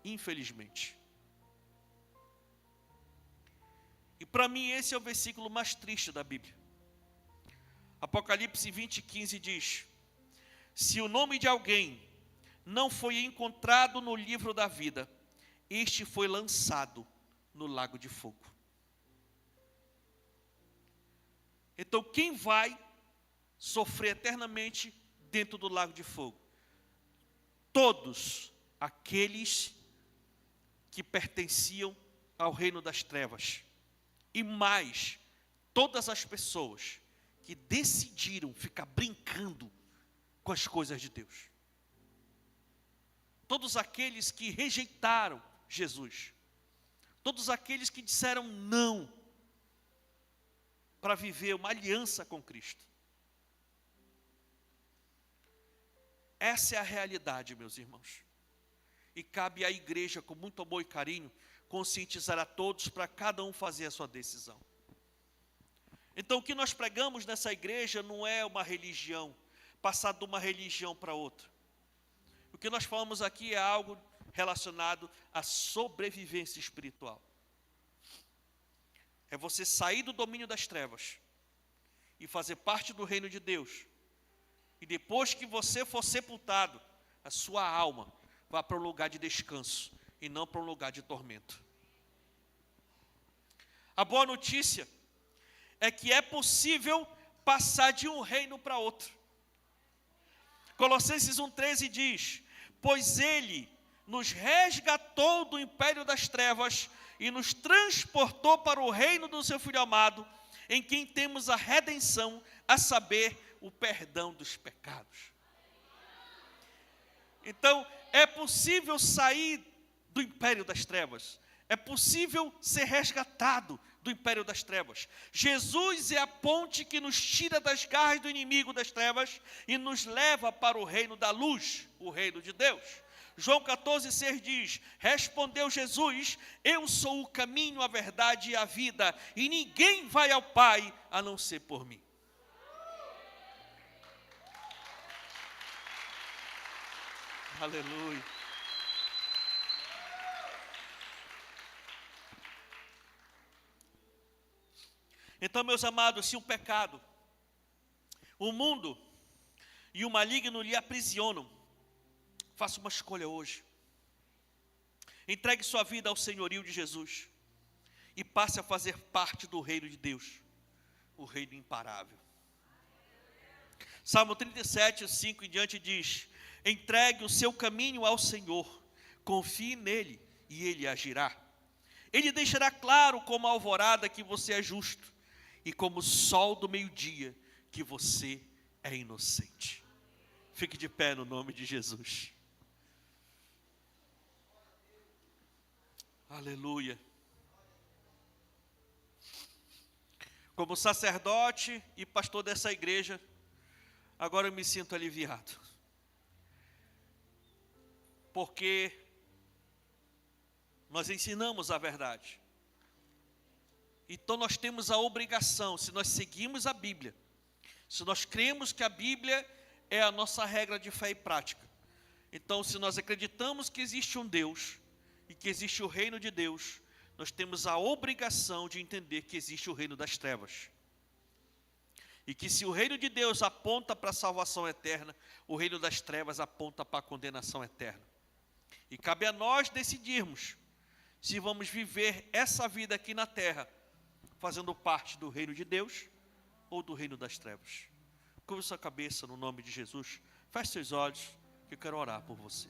infelizmente. E para mim esse é o versículo mais triste da Bíblia. Apocalipse 20:15 diz: se o nome de alguém não foi encontrado no livro da vida, este foi lançado no lago de fogo. Então quem vai sofrer eternamente dentro do lago de fogo? Todos aqueles que pertenciam ao reino das trevas, e mais, todas as pessoas que decidiram ficar brincando com as coisas de Deus. Todos aqueles que rejeitaram Jesus, todos aqueles que disseram não para viver uma aliança com Cristo. Essa é a realidade, meus irmãos. E cabe à igreja, com muito amor e carinho, conscientizar a todos para cada um fazer a sua decisão. Então, o que nós pregamos nessa igreja não é uma religião, passar de uma religião para outra. O que nós falamos aqui é algo relacionado à sobrevivência espiritual. É você sair do domínio das trevas e fazer parte do reino de Deus. E depois que você for sepultado, a sua alma vai para um lugar de descanso e não para um lugar de tormento. A boa notícia é que é possível passar de um reino para outro. Colossenses 1,13 diz: pois ele nos resgatou do império das trevas e nos transportou para o reino do seu Filho amado, em quem temos a redenção, a saber, o perdão dos pecados. Então, é possível sair do império das trevas. É possível ser resgatado do império das trevas. Jesus é a ponte que nos tira das garras do inimigo das trevas e nos leva para o reino da luz, o reino de Deus. João 14,6 diz: respondeu Jesus: eu sou o caminho, a verdade e a vida, e ninguém vai ao Pai a não ser por mim. Aleluia. Então, meus amados, se o pecado, o mundo e o maligno lhe aprisionam, faça uma escolha hoje. Entregue sua vida ao senhorio de Jesus e passe a fazer parte do reino de Deus, o reino imparável. Salmo 37, 5 em diante diz: entregue o seu caminho ao Senhor, confie nele e ele agirá. Ele deixará claro como a alvorada que você é justo, e como o sol do meio-dia que você é inocente. Fique de pé no nome de Jesus. Aleluia. Como sacerdote e pastor dessa igreja, agora eu me sinto aliviado. Porque nós ensinamos a verdade. Então nós temos a obrigação, se nós seguimos a Bíblia, se nós cremos que a Bíblia é a nossa regra de fé e prática, então se nós acreditamos que existe um Deus e que existe o reino de Deus, nós temos a obrigação de entender que existe o reino das trevas. E que se o reino de Deus aponta para a salvação eterna, o reino das trevas aponta para a condenação eterna. E cabe a nós decidirmos se vamos viver essa vida aqui na terra, fazendo parte do reino de Deus ou do reino das trevas. Curva sua cabeça no nome de Jesus, feche seus olhos, que eu quero orar por você.